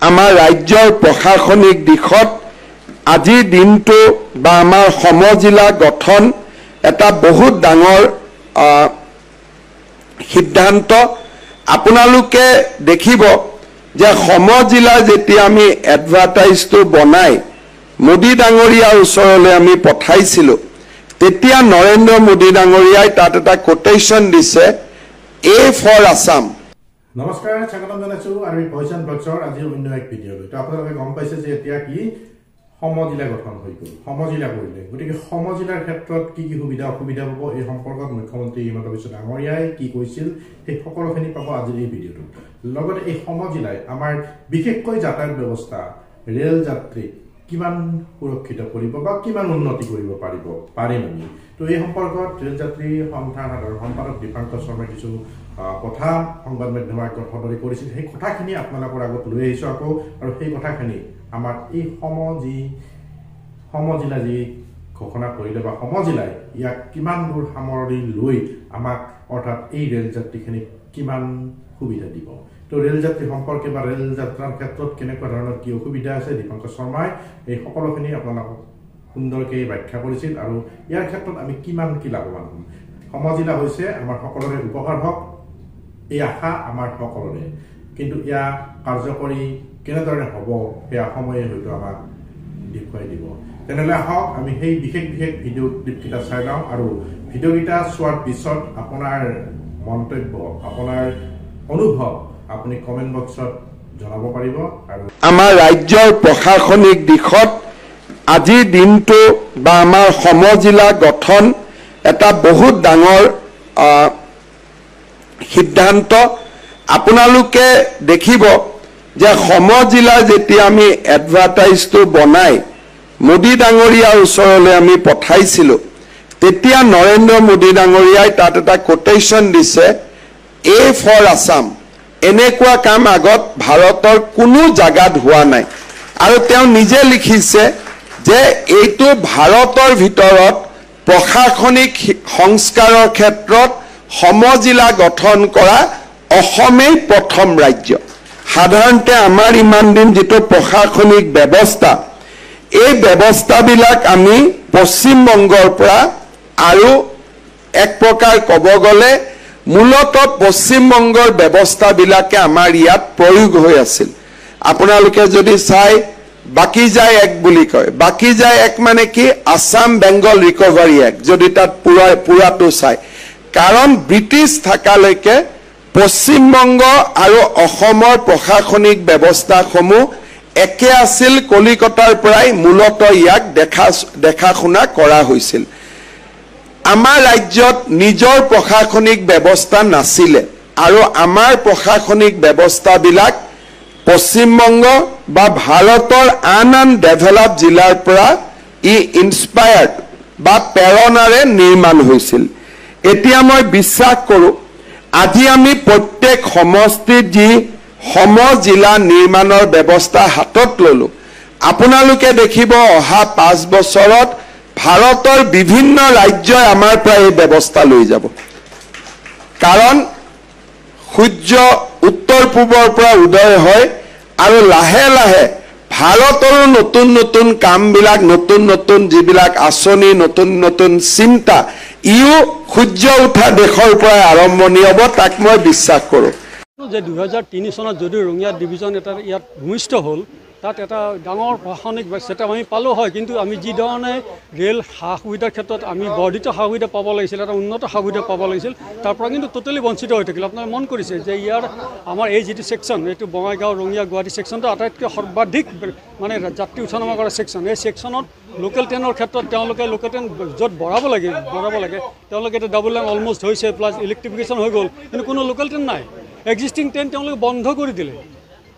আমাৰ ৰাজ্যৰ প্ৰশাসনিক দিশত আজিৰ দিনটো বা আমাৰ সমজিলা গঠন এটা বহুত ডাঙৰ সিদ্ধান্ত। আপোনালোকে দেখিব যে সমজিলা যেতিয়া আমি এডভাৰটাইজটো বনাই মোদী ডাঙৰীয়াৰ ওচৰলৈ আমি পঠাইছিলোঁ, তেতিয়া নৰেন্দ্ৰ মোদী ডাঙৰীয়াই তাত এটা কোটেশ্যন দিছে, এ ফৰ আছাম। নমস্কাৰ, স্বাগতম জনাইছোঁ আমি পইচান ব্লগছৰ আজি অন্য এক ভিডিঅ'লৈ। তো আপোনালোকে গম পাইছে যে এতিয়া কি সমজিলা গঠন হৈ গ'ল, সমজিলা কৰিলে। গতিকে সমজিলাৰ ক্ষেত্ৰত কি কি সুবিধা অসুবিধা পাব এই সম্পৰ্কত মুখ্যমন্ত্ৰী হিমন্ত বিশ্ব ডাঙৰীয়াই কি কৈছিল সেই সকলোখিনি পাব আজিৰ এই ভিডিঅ'টোত। লগতে এই সমজিলাই আমাৰ বিশেষকৈ যাতায়াত ব্যৱস্থা, ৰেল যাত্ৰী কিমান সুৰক্ষিত কৰিব বা কিমান উন্নতি কৰিব পাৰিম আমি। তো এই সম্পৰ্কত ৰেল যাত্ৰী সন্থাৰ সাধাৰণ সম্পাদক দীপাংকৰ শৰ্মাই কিছু কথা সংবাদ মাধ্যমৰ আগত সদৰি কৰিছিল। সেই কথাখিনি আপোনালোকৰ আগত লৈ আহিছোঁ আকৌ, আৰু সেই কথাখিনি আমাৰ এই সমজিলা যি ঘোষণা কৰিলে বা সমজিলাই ইয়াক কিমান দূৰ সামৰি লৈ আমাক অৰ্থাৎ এই ৰেল যাত্ৰীখিনিক কিমান সুবিধা দিব। তো ৰেল যাত্ৰী সম্পৰ্কে বা ৰেল যাত্ৰাৰ ক্ষেত্ৰত কেনেকুৱা ধৰণৰ কি অসুবিধা আছে দীপাংকৰ শৰ্মাই এই সকলোখিনি আপোনালোকক সুন্দৰকৈ ব্যাখ্যা কৰিছিল, আৰু ইয়াৰ ক্ষেত্ৰত আমি কিমান কি লাভৱান হ'ম। সমজিলা হৈছে আমাৰ সকলোৰে উপহাৰ হওক, এই আশা আমাৰ সকলোৰে, কিন্তু ইয়াৰ কাৰ্যকৰী কেনেদৰে হ'ব সেয়া সময়ে হয়তো আমাক দেখুৱাই দিব। তেনেহ'লে আহক আমি সেই বিশেষ ভিডিঅ' ক্লিপকেইটা চাই লওঁ, আৰু ভিডিঅ'কেইটা চোৱাৰ পিছত আপোনাৰ মন্তব্য, আপোনাৰ অনুভৱ আপুনি কমেণ্ট বক্সত জনাব পাৰিব। আৰু আমাৰ ৰাজ্যৰ প্ৰশাসনিক দিশত আজিৰ দিনটো বা আমাৰ সমজিলা গঠন এটা বহুত ডাঙৰ সিদ্ধান্ত। আপোনালোকে দেখিব যে সমজিলা যেতিয়া আমি এডভাৰটাইজটো বনাই মোদী ডাঙৰীয়াৰ ওচৰলৈ আমি পঠাইছিলোঁ, তেতিয়া নৰেন্দ্ৰ মোদী ডাঙৰীয়াই তাত এটা কোটেশ্যন দিছে, এ ফৰ আছাম। এনেকুৱা কাম আগত ভাৰতৰ কোনো জাগাত হোৱা নাই, আৰু তেওঁ নিজে লিখিছে যে এইটো ভাৰতৰ ভিতৰত প্ৰশাসনিক সংস্কাৰৰ ক্ষেত্ৰত সমজিলা গঠন কৰা অসমেই প্ৰথম ৰাজ্য। সাধাৰণতে আমাৰ ইমান দিন যিটো প্ৰশাসনিক ব্যৱস্থা, এই ব্যৱস্থাবিলাক আমি পশ্চিমবংগৰ পৰা, আৰু এক প্ৰকাৰ ক'ব গ'লে মূলতঃ পশ্চিমবংগৰ ব্যৱস্থাবিলাকে আমাৰ ইয়াত প্ৰয়োগ হৈ আছিল। আপোনালোকে যদি চাই বাকী যায় এক বুলি কয়, বাকী যায় এক মানে কি, আছাম বেংগল ৰিকভাৰী এক্ট, যদি তাত পুৰাটো চাই। কাৰণ ব্ৰিটিছ থকালৈকে পশ্চিমবংগ আৰু অসমৰ প্ৰশাসনিক ব্যৱস্থাসমূহ একে আছিল। কলিকতাৰ পৰাই মূলতঃ ইয়াক দেখা শুনা কৰা হৈছিল। আমাৰ ৰাজ্যত নিজৰ প্ৰশাসনিক ব্যৱস্থা নাছিলে, আৰু আমাৰ প্ৰশাসনিক ব্যৱস্থাবিলাক পশ্চিমবংগ বা ভাৰতৰ আন ডেভেলপ জিলাৰ পৰা ই ইনস্পায়াৰ্ড বা প্ৰেৰণাৰে নিৰ্মাণ হৈছিল। এতিয়া মই বিশ্বাস কৰোঁ আজি আমি প্ৰত্যেক সমষ্টিত যি সমজিলা নিৰ্মাণৰ ব্যৱস্থা হাতত ল'লোঁ, আপোনালোকে দেখিব অহা 5 বছৰত ভাৰতৰ বিভিন্ন ৰাজ্যই আমাৰ পৰা এই ব্যৱস্থা লৈ যাব। কাৰণ সূৰ্য উত্তৰ পূবৰ পৰা উদয় হয়, আৰু লাহে লাহে ভাৰতৰো নতুন নতুন কামবিলাক, নতুন নতুন যিবিলাক আঁচনি, নতুন নতুন চিন্তা, ইও সূৰ্য উঠা দেশৰ পৰাই আৰম্ভণি হ'ব, তাক মই বিশ্বাস কৰোঁ। যে 2003 চনত যদিও ৰঙিয়া ডিভিজন এটা ইয়াত ভূমিষ্ঠ হ'ল, তাত এটা ডাঙৰ প্ৰশাসনিক ছেটআপ আমি পালোঁ হয়, কিন্তু আমি যিধৰণে ৰেল সা সুবিধাৰ ক্ষেত্ৰত আমি বৰ্ধিত সা সুবিধা পাব লাগিছিল, এটা উন্নত সা সুবিধা পাব লাগিছিল, তাৰ পৰা কিন্তু টোটেলি বঞ্চিত হৈ থাকিল। আপোনালোকে মন কৰিছে যে ইয়াৰ আমাৰ এই যিটো ছেকশ্যন, এইটো বঙাইগাঁও ৰঙিয়া গুৱাহাটী ছেকশ্যনটো আটাইতকৈ সৰ্বাধিক মানে যাত্ৰী উঠা নমা কৰা ছেকশ্যন। এই ছেকশ্যনত লোকেল ট্ৰেইনৰ ক্ষেত্ৰত তেওঁলোকে লোকেল ট্ৰেইন য'ত বঢ়াব লাগে তেওঁলোকে এতিয়া ডাবল লাইন অলমষ্ট হৈছে, প্লাছ ইলেক্ট্ৰিফিকেশ্যন হৈ গ'ল, কিন্তু কোনো লোকেল ট্ৰেইন নাই। এক্সিষ্টিং ট্ৰেইন তেওঁলোকে বন্ধ কৰি দিলে।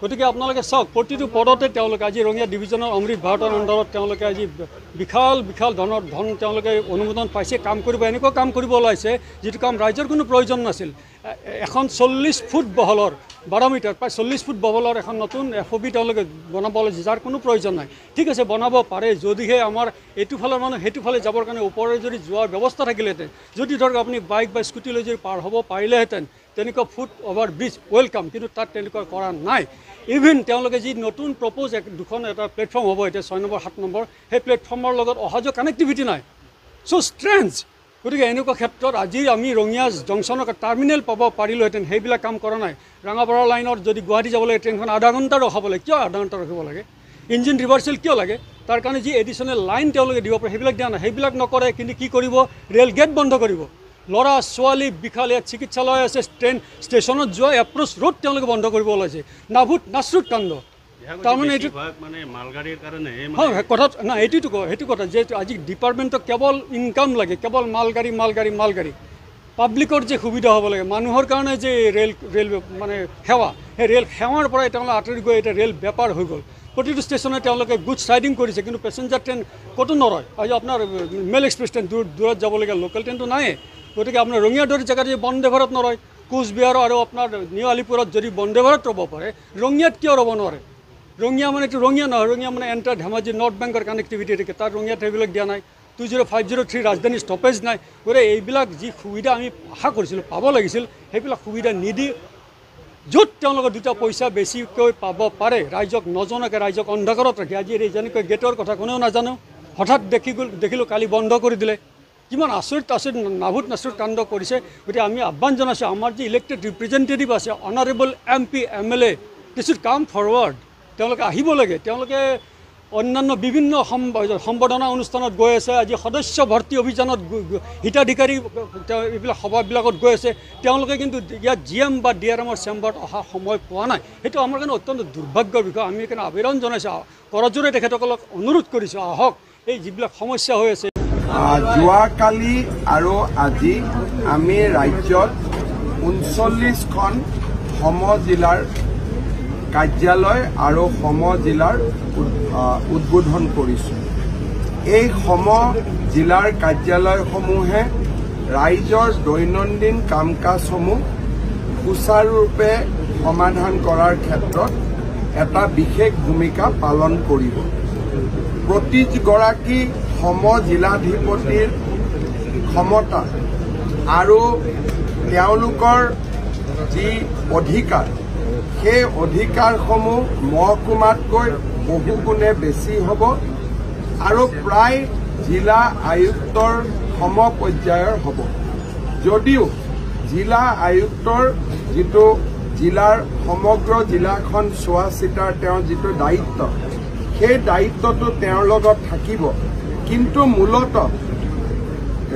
গতিকে আপোনালোকে চাওক, প্ৰতিটো পদতে তেওঁলোকে আজি ৰঙিয়া ডিভিজনৰ অমৃত ভাৰতৰ আণ্ডাৰত তেওঁলোকে আজি বিশাল ধনৰ ধন তেওঁলোকে অনুমোদন পাইছে, কাম কৰিব, এনেকুৱা কাম কৰিব ওলাইছে যিটো কাম ৰাইজৰ কোনো প্ৰয়োজন নাছিল। এখন 40 ফুট বহলৰ 12 মিটাৰ প্ৰায় 40 ফুট বহলৰ এখন নতুন FOB তেওঁলোকে বনাব ওলাইছে, যাৰ কোনো প্ৰয়োজন নাই। ঠিক আছে, বনাব পাৰে, যদিহে আমাৰ এইটো ফালৰ মানুহ সেইটো ফালে যাবৰ কাৰণে ওপৰে যদি যোৱাৰ ব্যৱস্থা থাকিলেহেঁতেন, যদি ধৰক আপুনি বাইক বা স্কুটি লৈ যদি পাৰ হ'ব পাৰিলেহেঁতেন, তেনেকুৱা ফুট অভাৰ ব্ৰিজ ৱেলকাম, কিন্তু তাত তেনেকুৱা কৰা নাই। ইভিন তেওঁলোকে যি নতুন প্ৰপ'জ দুখন এটা প্লেটফৰ্ম হ'ব এতিয়া 6 নম্বৰ 7 নম্বৰ, সেই প্লেটফৰ্মৰ লগত অহা যোৱা কানেক্টিভিটি নাই। চ' ষ্ট্ৰেঞ্জ। গতিকে এনেকুৱা ক্ষেত্ৰত আজি আমি ৰঙিয়া জংচনক টাৰ্মিনেল পাব পাৰিলোহেঁতেন, সেইবিলাক কাম কৰা নাই। ৰাঙাপাৰা লাইনত যদি গুৱাহাটী যাব লাগে ট্ৰেইনখন আধা ঘণ্টা ৰখাব লাগে, কিয় আধা ঘণ্টা ৰখিব লাগে? ইঞ্জিন ৰিভাৰ্চেল কিয় লাগে? তাৰ কাৰণে যি এডিশ্যনেল লাইন তেওঁলোকে দিব পাৰে সেইবিলাক দিয়া নাই, সেইবিলাক নকৰে। কিন্তু কি কৰিব? ৰেল গেট বন্ধ কৰিব। ল'ৰা ছোৱালী বিশাল ইয়াত চিকিৎসালয় আছে, ট্ৰেইন ষ্টেচনত যোৱা এপ্ৰ'চ ৰোড তেওঁলোকে বন্ধ কৰিব ওলাইছে। নাভুত কাণ্ড। তাৰমানে এইটো হয় কথা না, সেইটো কথা যে আজি ডিপাৰ্টমেণ্টক কেৱল ইনকাম লাগে, কেৱল মালগাড়ী। পাব্লিকৰ যে সুবিধা হ'ব লাগে, মানুহৰ কাৰণে যে ৰেল মানে সেৱা, সেই ৰেল সেৱাৰ পৰাই তেওঁলোকে আঁতৰি গৈ এতিয়া ৰেল বেপাৰ হৈ গ'ল। প্ৰতিটো ষ্টেচনে তেওঁলোকে গুডছ ৰাইডিং কৰিছে, কিন্তু পেচেঞ্জাৰ ট্ৰেইন ক'তো নৰয়। আজি আপোনাৰ মেল এক্সপ্ৰেছ ট্ৰেইন দূৰত যাবলগীয়া লোকেল ট্ৰেইনটো নাইয়ে। গতিকে আপোনাৰ ৰঙিয়াৰ দৰে জেগাত যদি বন্দে ভাৰত নৰয়, কোচবিহাৰ আৰু আপোনাৰ নিউ আলিপুৰত যদি বন্দে ভাৰত ৰ'ব পাৰে, ৰঙিয়াত কিয় ৰ'ব নোৱাৰে? ৰঙিয়া মানে এইটো ৰঙিয়া নহয়, ৰঙিয়া মানে এণ্টাৰ ধেমাজি নৰ্থ বেংকৰ কানেক্টিভিটি থাকে, তাত ৰঙিয়াত সেইবিলাক দিয়া নাই। 20503 ৰাজধানী ষ্টপেজ নাই। গতিকে এইবিলাক যি সুবিধা আমি আশা কৰিছিলোঁ পাব লাগিছিল, সেইবিলাক সুবিধা নিদি য'ত তেওঁলোকে দুটা পইচা বেছিকৈ পাব পাৰে, ৰাইজক নজনাকৈ, ৰাইজক অন্ধকাৰত ৰাখি আজি এই যেনেকৈ গেটৰ কথা কোনেও নাজানো, হঠাৎ দেখিলোঁ কালি বন্ধ কৰি দিলে। কিমান আচৰিত নাভুত কাণ্ড কৰিছে। গতিকে আমি আহ্বান জনাইছোঁ, আমাৰ যি ইলেক্টেড ৰিপ্ৰেজেণ্টেটিভ আছে, honourable MP MLA, this should come forward. তেওঁলোকে আহিব লাগে। তেওঁলোকে অন্যান্য বিভিন্ন সম্বৰ্ধনা অনুষ্ঠানত গৈ আছে, আজি সদস্য ভৰ্তি অভিযানত হিতাধিকাৰী এইবিলাক সভাবিলাকত গৈ আছে। তেওঁলোকে কিন্তু ইয়াত GM বা DRMৰ চেম্বাৰত অহা সময় পোৱা নাই। সেইটো আমাৰ কাৰণে অত্যন্ত দুৰ্ভাগ্যৰ বিষয়। আমি সেইকাৰণে আবেদন জনাইছোঁ, কৰজোৰে তেখেতসকলক অনুৰোধ কৰিছোঁ, আহক, এই যিবিলাক সমস্যা হৈ আছে। যোৱাকালি আৰু আজি আমি ৰাজ্যত 39খন সমজিলাৰ কাৰ্যালয় আৰু সমজিলাৰ উদ্বোধন কৰিছোঁ। এই সমজিলাৰ কাৰ্যালয়সমূহে ৰাইজৰ দৈনন্দিন কাম কাজসমূহ সুচাৰুৰূপে সমাধান কৰাৰ ক্ষেত্ৰত এটা বিশেষ ভূমিকা পালন কৰিব। প্ৰতিগৰাকী সমজিলাধিপতিৰ ক্ষমতা আৰু তেওঁলোকৰ যি অধিকাৰ, সেই অধিকাৰসমূহ মহকুমাতকৈ বহুগুণে বেছি হ'ব আৰু প্ৰায় জিলা আয়ুক্তৰ সমপৰ্যায়ৰ হ'ব। যদিও জিলা আয়ুক্তৰ যিটো জিলাৰ সমগ্ৰ জিলাখন চোৱা চিতাৰ তেওঁৰ যিটো দায়িত্ব, সেই দায়িত্বটো তেওঁৰ লগত থাকিব, কিন্তু মূলতঃ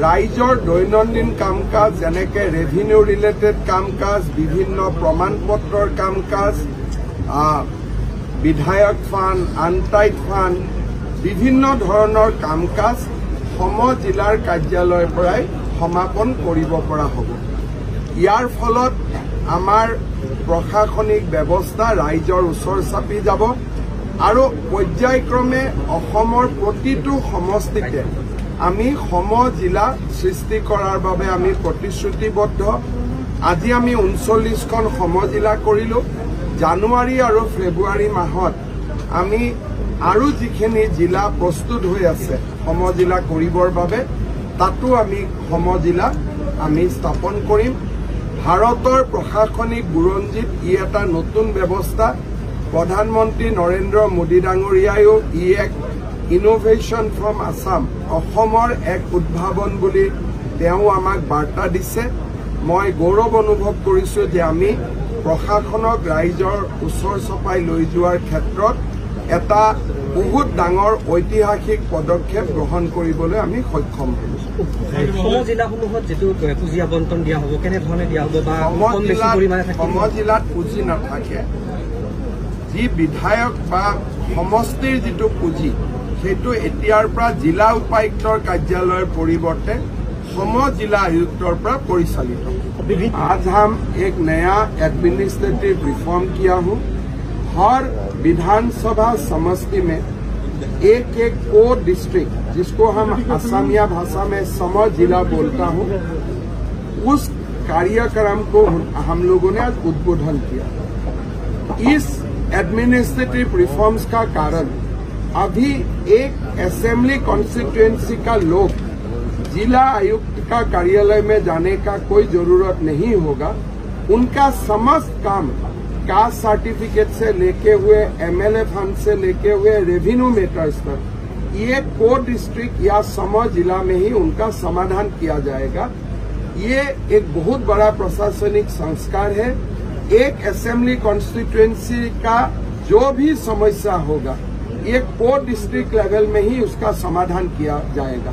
ৰাইজৰ দৈনন্দিন কাম কাজ যেনেকৈ ৰেভিনিউ ৰিলেটেড কাম কাজ, বিভিন্ন প্ৰমাণ পত্ৰৰ কাম কাজ, বিধায়ক ফাণ্ড, আনটাইড ফাণ্ড, বিভিন্ন ধৰণৰ কাম কাজ সমজিলাৰ কাৰ্যালয়ৰ পৰাই সমাপন কৰিব পৰা হ'ব। ইয়াৰ ফলত আমাৰ প্ৰশাসনিক ব্যৱস্থা ৰাইজৰ ওচৰ চাপি যাব আৰু পৰ্যায়ক্ৰমে অসমৰ প্ৰতিটো সমষ্টিতে আমি সমজিলা সৃষ্টি কৰাৰ বাবে আমি প্ৰতিশ্ৰুতিবদ্ধ। আজি আমি 39খন সমজিলা কৰিলোঁ। জানুৱাৰী আৰু ফেব্ৰুৱাৰী মাহত আমি আৰু যিখিনি জিলা প্ৰস্তুত হৈ আছে সমজিলা কৰিবৰ বাবে, তাতো আমি সমজিলা আমি স্থাপন কৰিম। ভাৰতৰ প্ৰশাসনিক বুৰঞ্জীত ই এটা নতুন ব্যৱস্থা। প্ৰধানমন্ত্ৰী নৰেন্দ্ৰ মোদী ডাঙৰীয়ায়ো ই এক ইনোভেশ্যন ফ্ৰম আছাম, অসমৰ এক উদ্ভাৱন বুলি তেওঁ আমাক বাৰ্তা দিছে। মই গৌৰৱ অনুভৱ কৰিছোঁ যে আমি প্ৰশাসনক ৰাইজৰ ওচৰ চপাই লৈ যোৱাৰ ক্ষেত্ৰত এটা বহুত ডাঙৰ ঐতিহাসিক পদক্ষেপ গ্ৰহণ কৰিবলৈ আমি সক্ষম হৈছোঁ। সমজিলাসমূহত যিটো পুঁজি আবণ্টন দিয়া হ'ব, কেনেধৰণে দিয়া হ'ব বা সমজিলাত পুঁজি নাথাকে। যি বিধায়ক বা সমষ্টিৰ যিটো পুঁজি, সেইটো এতিয়াৰ পৰা জিলা উপায়ুক্তৰ কাৰ্যালয়ৰ পৰিৱৰ্তে সমজিলা आयुक्तर पर परिचालित। आज हम एक नया एडमिनिस्ट्रेटिव रिफॉर्म किया हूँ। हर विधानसभा समष्टि में एक एक को डिस्ट्रिक्ट, जिसको हम असमिया भाषा में समजिला बोलता हूँ, उस कार्यक्रम को हम लोगों ने आज उद्बोधन किया। इस एडमिनिस्ट्रेटिव रिफॉर्म्स का कारण अभी एक असेंबली कॉन्स्टिट्यूएंसी का लोग जिला आयुक्त का कार्यालय में जाने का कोई जरूरत नहीं होगा। उनका समस्त काम कास्ट सर्टिफिकेट से लेके हुए MLA फंड से लेके हुए रेवेन्यू मैटर्स तक ये को डिस्ट्रिक्ट या सम जिला में ही उनका समाधान किया जाएगा। ये एक बहुत बड़ा प्रशासनिक संस्कार है। एक असेंबली कॉन्स्टिट्यूएंसी का जो भी समस्या होगा ये को डिस्ट्रिक्ट लेवल में ही उसका समाधान किया जाएगा।